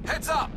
Heads up!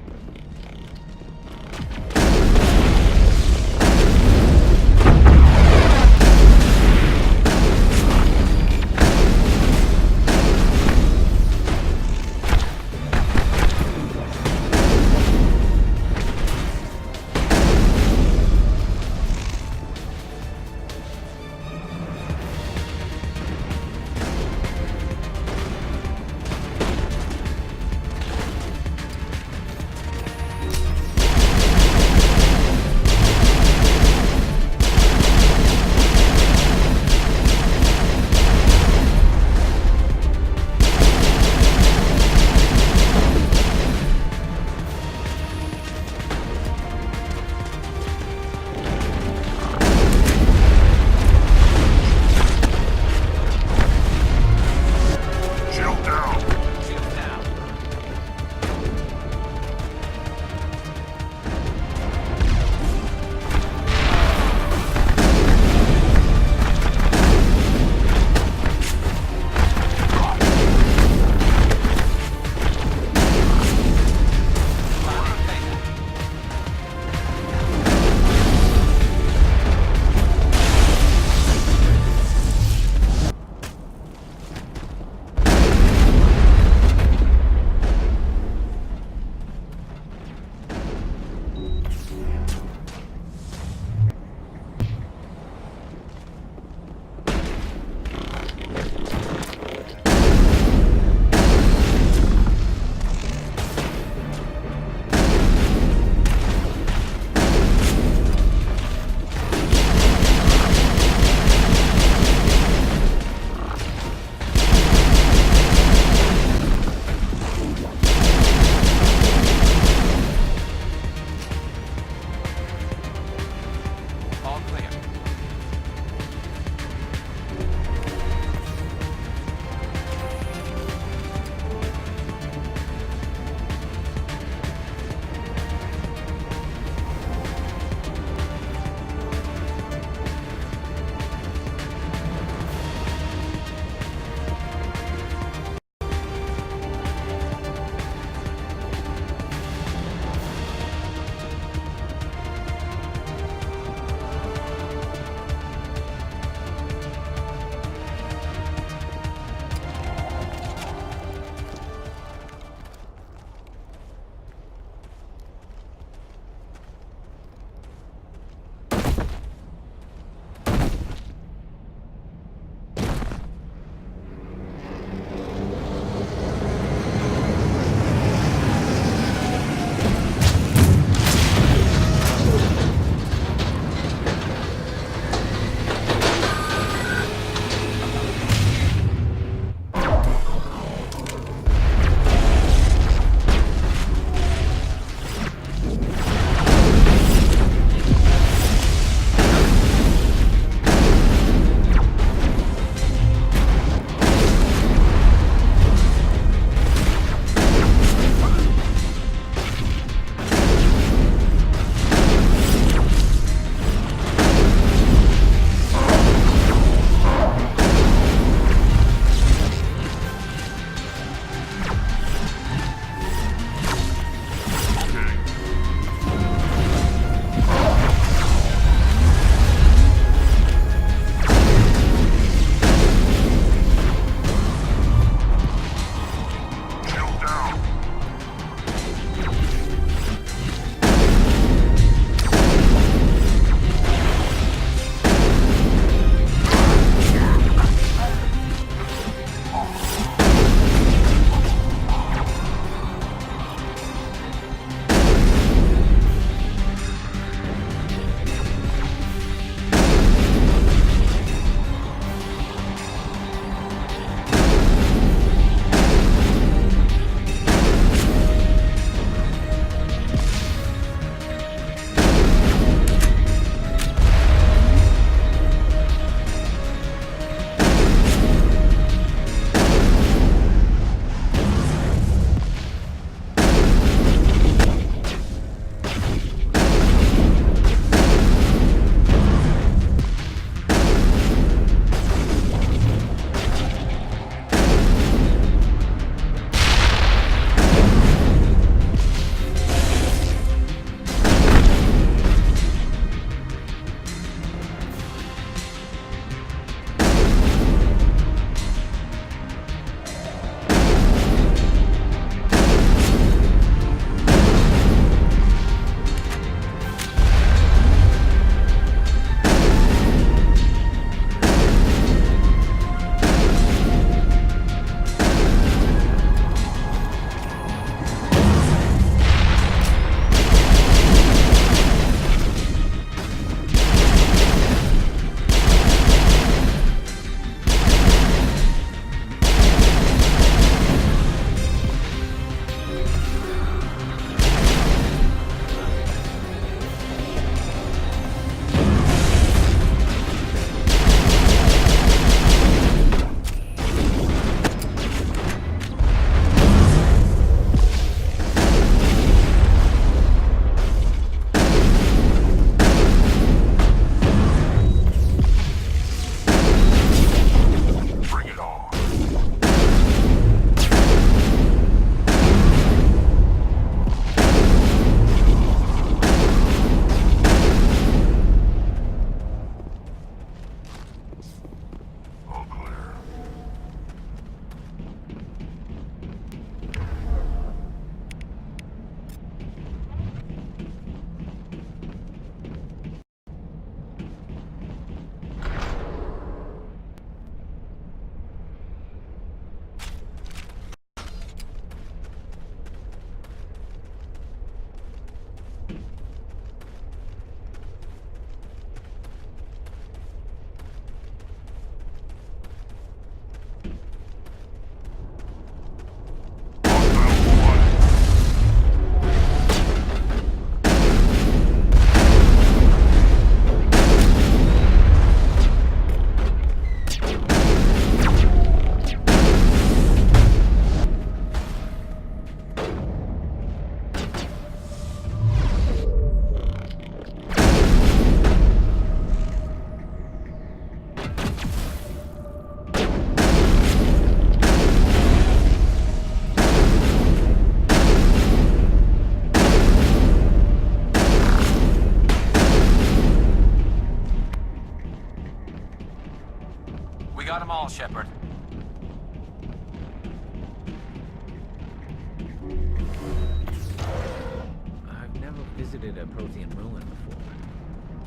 visited a Prothean ruin before.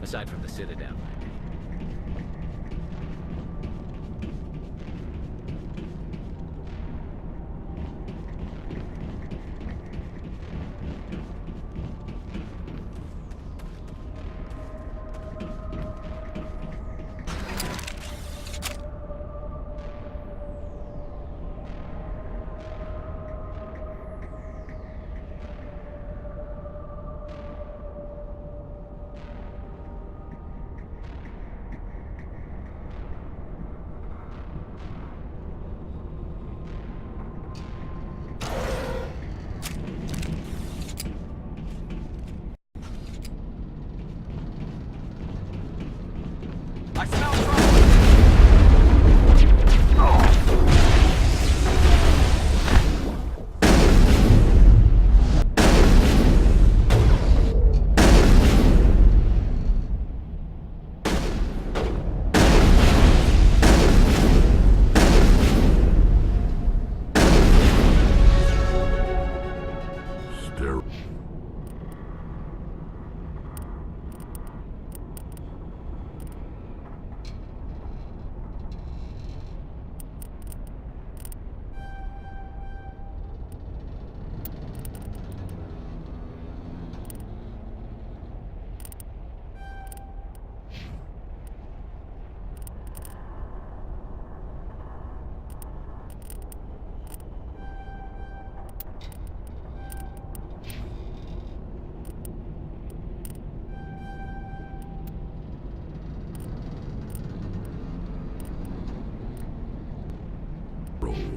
Aside from the Citadel.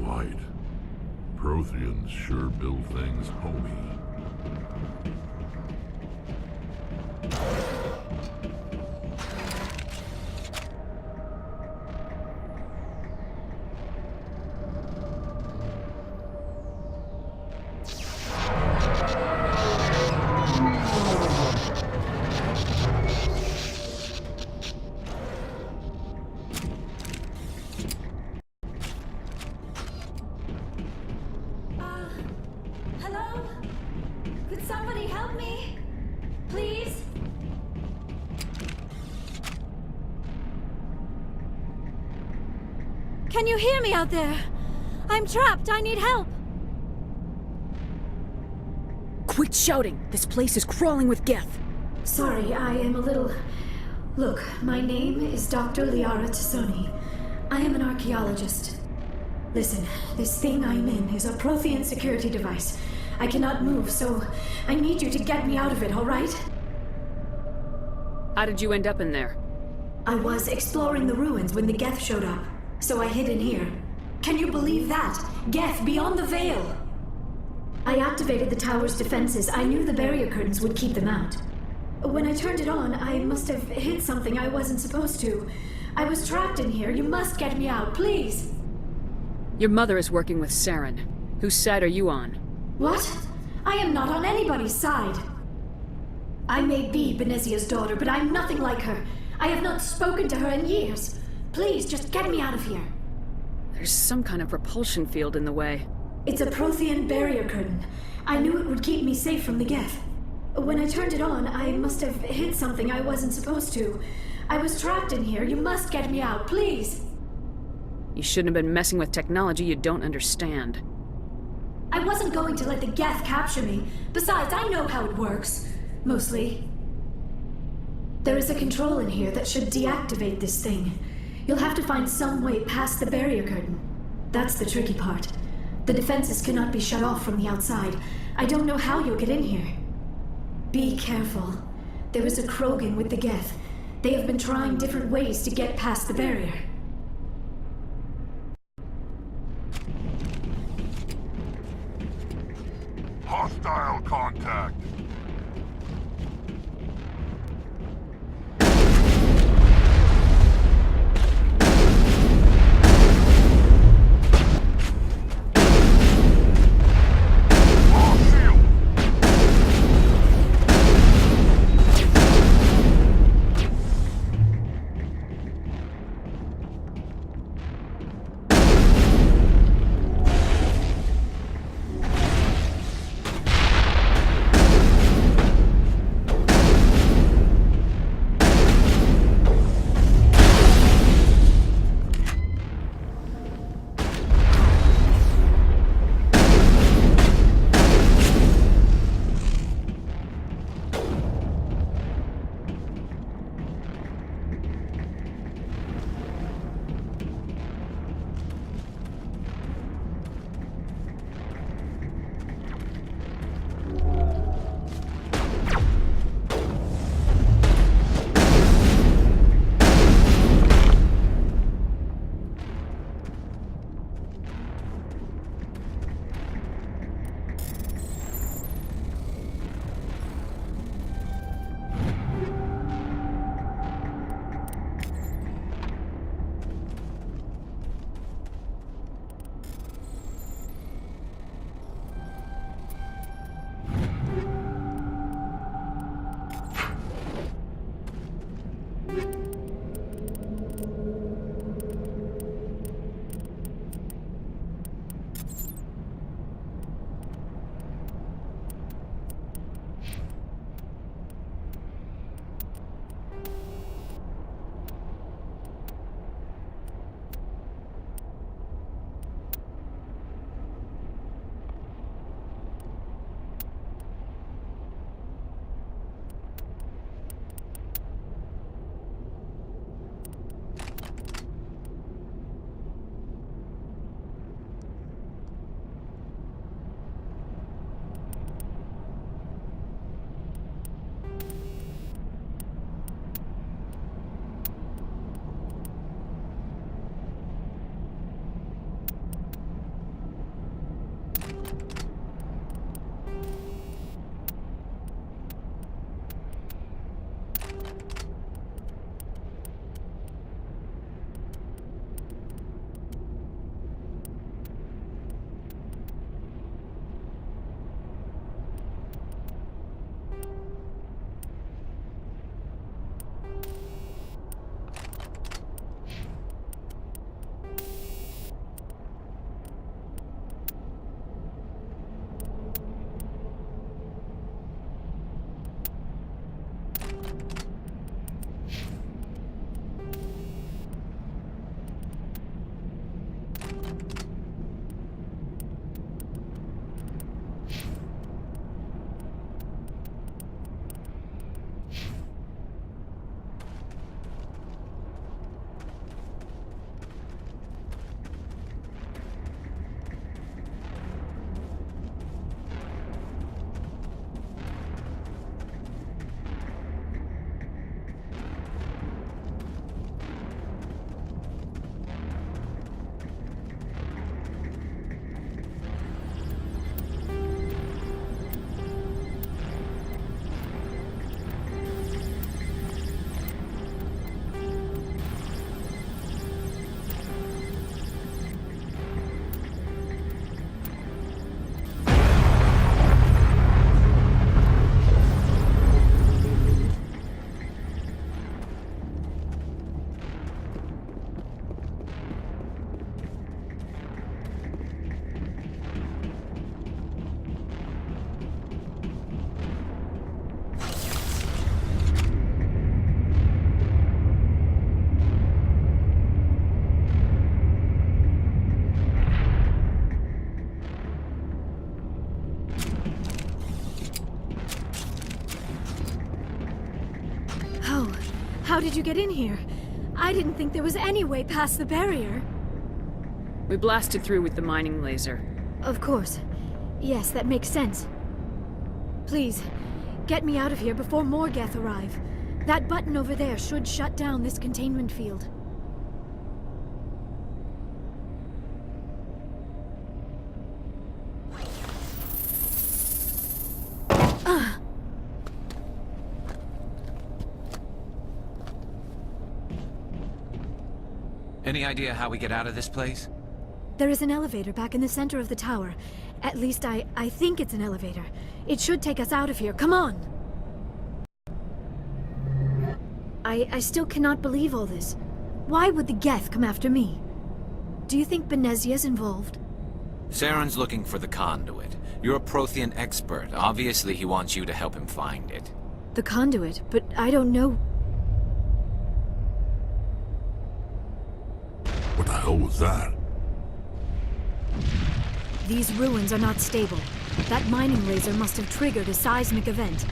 Right. Protheans sure build things homey. Can you hear me out there? I'm trapped. I need help. Quit shouting. This place is crawling with Geth. Sorry, I am a little... Look, my name is Dr. Liara ТСони. I am an archaeologist. Listen, this thing I'm in is a Prothean security device. I cannot move, so I need you to get me out of it, all right? How did you end up in there? I was exploring the ruins when the Geth showed up, so I hid in here. Can you believe that? Geth beyond the veil! I activated the tower's defenses. I knew the barrier curtains would keep them out. When I turned it on, I must have hit something I wasn't supposed to. I was trapped in here. You must get me out, please! Your mother is working with Saren. Whose side are you on? What? I am not on anybody's side. I may be Benezia's daughter, but I'm nothing like her. I have not spoken to her in years. Please, just get me out of here. There's some kind of repulsion field in the way. It's a Prothean barrier curtain. I knew it would keep me safe from the Geth. When I turned it on, I must have hit something I wasn't supposed to. I was trapped in here. You must get me out, please. You shouldn't have been messing with technology you don't understand. I wasn't going to let the Geth capture me. Besides, I know how it works. Mostly. There is a control in here that should deactivate this thing. You'll have to find some way past the barrier curtain. That's the tricky part. The defenses cannot be shut off from the outside. I don't know how you'll get in here. Be careful. There is a Kroghan with the Geth. They have been trying different ways to get past the barrier. Hostile contact! How did you get in here? I didn't think there was any way past the barrier. We blasted through with the mining laser. Of course. Yes, that makes sense. Please, get me out of here before more Geth arrive. That button over there should shut down this containment field. Any idea how we get out of this place? There is an elevator back in the center of the tower. At least I think it's an elevator. It should take us out of here. Come on! I still cannot believe all this. Why would the Geth come after me? Do you think Benezia's involved? Saren's looking for the conduit. You're a Prothean expert. Obviously, he wants you to help him find it. The conduit? But I don't know... What the hell was that? These ruins are not stable. That mining laser must have triggered a seismic event.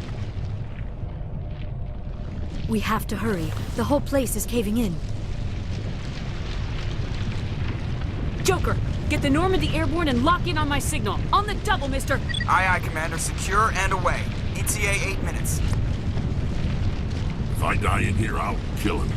We have to hurry. The whole place is caving in. Joker, get the Normandy airborne and lock in on my signal. On the double, mister! Aye, aye, Commander. Secure and away. ETA 8 minutes. If I die in here, I'll kill him.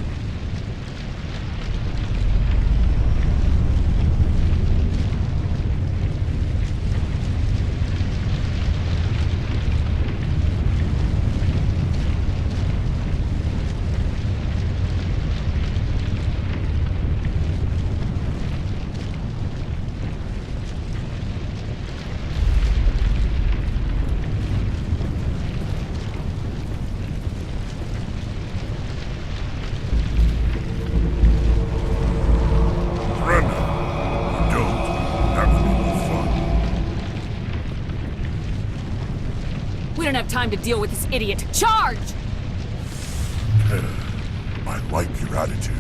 We don't have time to deal with this idiot. Charge! I like your attitude.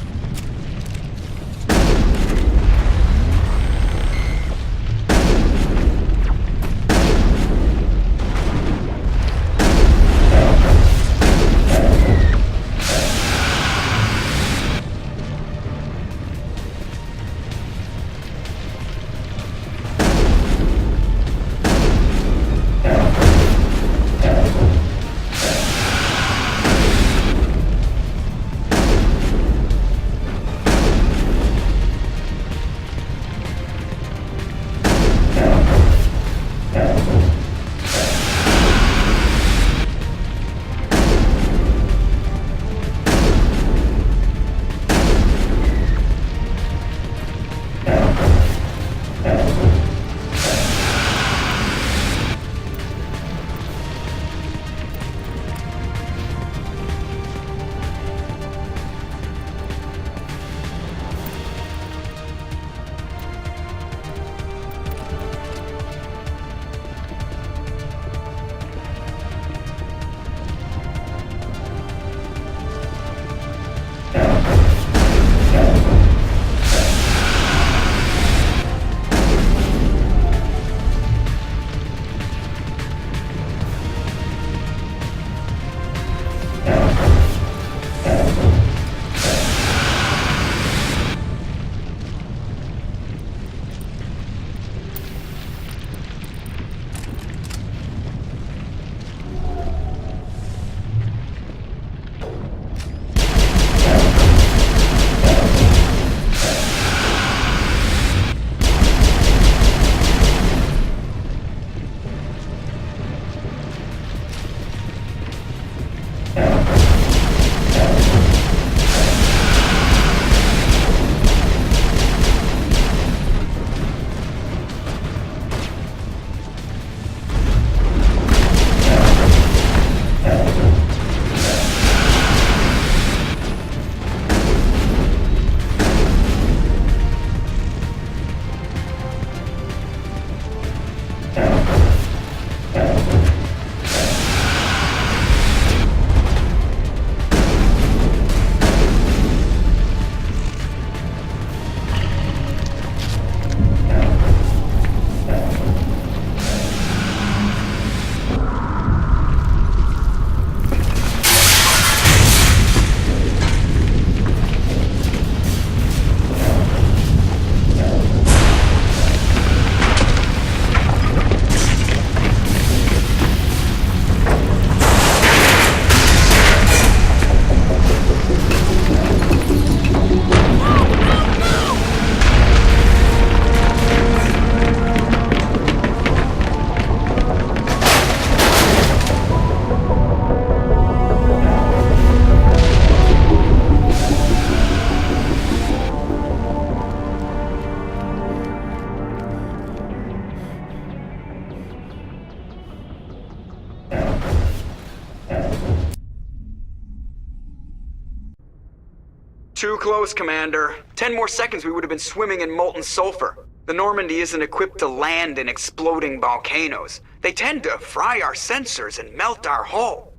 Too close, Commander. 10 more seconds we would have been swimming in molten sulfur. The Normandy isn't equipped to land in exploding volcanoes. They tend to fry our sensors and melt our hull.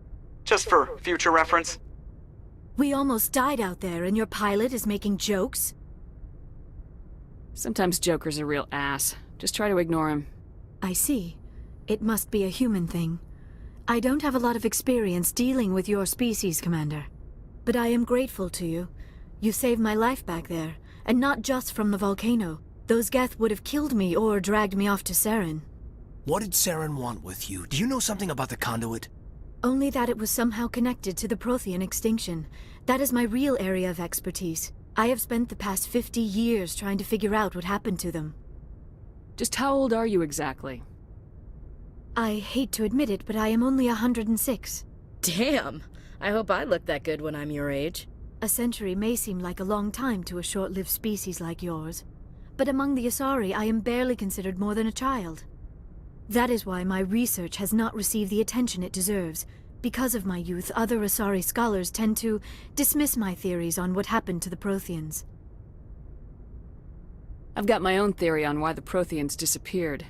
Just for future reference. We almost died out there, and your pilot is making jokes? Sometimes Joker's a real ass. Just try to ignore him. I see. It must be a human thing. I don't have a lot of experience dealing with your species, Commander. But I am grateful to you. You saved my life back there, and not just from the volcano. Those Geth would have killed me or dragged me off to Saren. What did Saren want with you? Do you know something about the conduit? Only that it was somehow connected to the Prothean extinction. That is my real area of expertise. I have spent the past 50 years trying to figure out what happened to them. Just how old are you exactly? I hate to admit it, but I am only 106. Damn! I hope I look that good when I'm your age. A century may seem like a long time to a short-lived species like yours. But among the Asari, I am barely considered more than a child. That is why my research has not received the attention it deserves. Because of my youth, other Asari scholars tend to dismiss my theories on what happened to the Protheans. I've got my own theory on why the Protheans disappeared.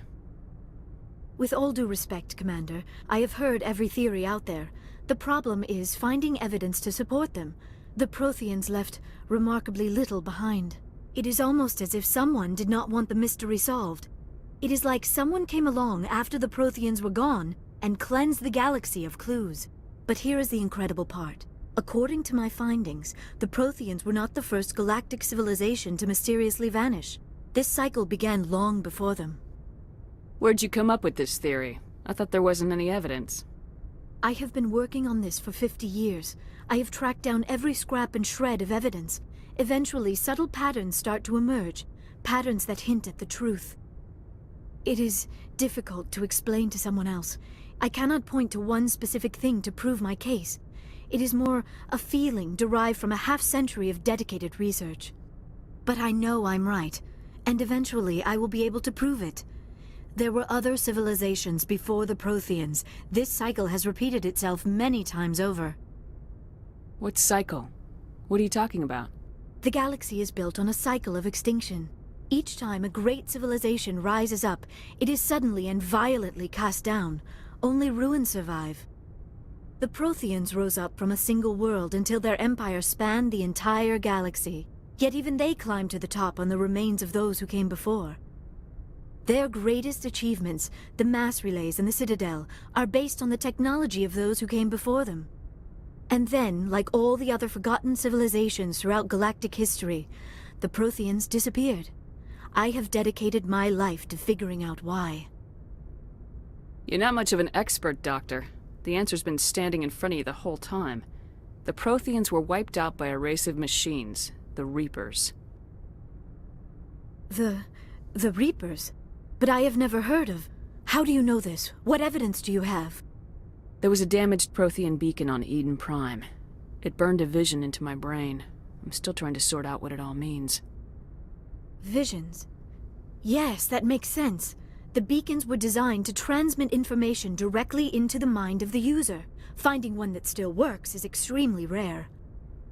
With all due respect, Commander, I have heard every theory out there. The problem is finding evidence to support them. The Protheans left remarkably little behind. It is almost as if someone did not want the mystery solved. It is like someone came along after the Protheans were gone and cleansed the galaxy of clues. But here is the incredible part. According to my findings, the Protheans were not the first galactic civilization to mysteriously vanish. This cycle began long before them. Where'd you come up with this theory? I thought there wasn't any evidence. I have been working on this for 50 years. I have tracked down every scrap and shred of evidence. Eventually, subtle patterns start to emerge, patterns that hint at the truth. It is difficult to explain to someone else. I cannot point to one specific thing to prove my case. It is more a feeling derived from a half-century of dedicated research. But I know I'm right, and eventually I will be able to prove it. There were other civilizations before the Protheans. This cycle has repeated itself many times over. What cycle? What are you talking about? The galaxy is built on a cycle of extinction. Each time a great civilization rises up, it is suddenly and violently cast down. Only ruins survive. The Protheans rose up from a single world until their empire spanned the entire galaxy. Yet even they climbed to the top on the remains of those who came before. Their greatest achievements, the mass relays and the Citadel, are based on the technology of those who came before them. And then, like all the other forgotten civilizations throughout galactic history, the Protheans disappeared. I have dedicated my life to figuring out why. You're not much of an expert, Doctor. The answer's been standing in front of you the whole time. The Protheans were wiped out by a race of machines, the Reapers. The Reapers? But I have never heard of. How do you know this? What evidence do you have? There was a damaged Prothean beacon on Eden Prime. It burned a vision into my brain. I'm still trying to sort out what it all means. Visions? Yes, that makes sense. The beacons were designed to transmit information directly into the mind of the user. Finding one that still works is extremely rare.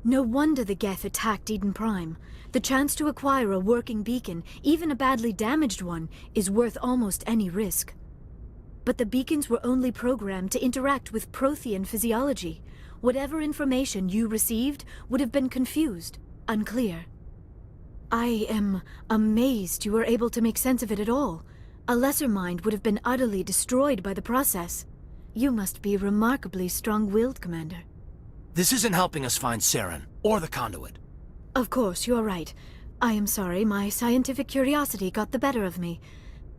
No wonder the Geth attacked Eden Prime. The chance to acquire a working beacon, even a badly damaged one, is worth almost any risk. But the beacons were only programmed to interact with Prothean physiology. Whatever information you received would have been confused, unclear. I am amazed you were able to make sense of it at all. A lesser mind would have been utterly destroyed by the process. You must be remarkably strong-willed, Commander. This isn't helping us find Saren, or the conduit. Of course, you're right. I am sorry, my scientific curiosity got the better of me.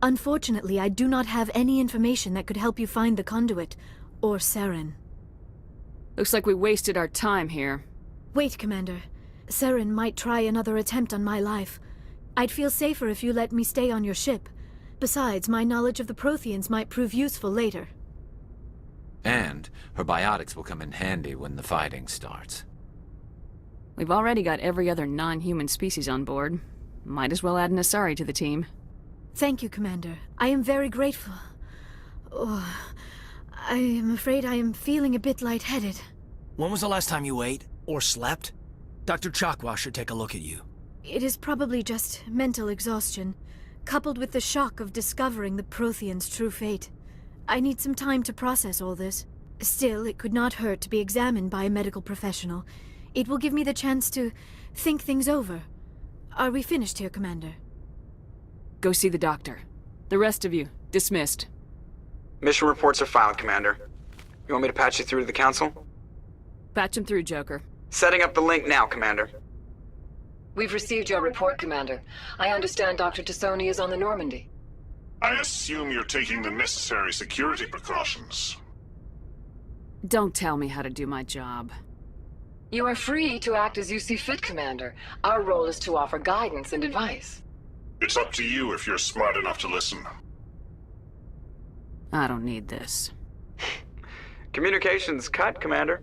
Unfortunately, I do not have any information that could help you find the conduit, or Saren. Looks like we wasted our time here. Wait, Commander. Saren might try another attempt on my life. I'd feel safer if you let me stay on your ship. Besides, my knowledge of the Protheans might prove useful later. And her biotics will come in handy when the fighting starts. We've already got every other non-human species on board. Might as well add an Asari to the team. Thank you, Commander. I am very grateful. Oh, I am afraid I am feeling a bit lightheaded. When was the last time you ate, or slept? Dr. Chakwa should take a look at you. It is probably just mental exhaustion, coupled with the shock of discovering the Prothean's true fate. I need some time to process all this. Still, it could not hurt to be examined by a medical professional. It will give me the chance to think things over. Are we finished here, Commander? Go see the doctor. The rest of you, dismissed. Mission reports are filed, Commander. You want me to patch you through to the Council? Patch him through, Joker. Setting up the link now, Commander. We've received your report, Commander. I understand Dr. TSoни is on the Normandy. I assume you're taking the necessary security precautions. Don't tell me how to do my job. You are free to act as you see fit, Commander. Our role is to offer guidance and advice. It's up to you if you're smart enough to listen. I don't need this. Communications cut, Commander.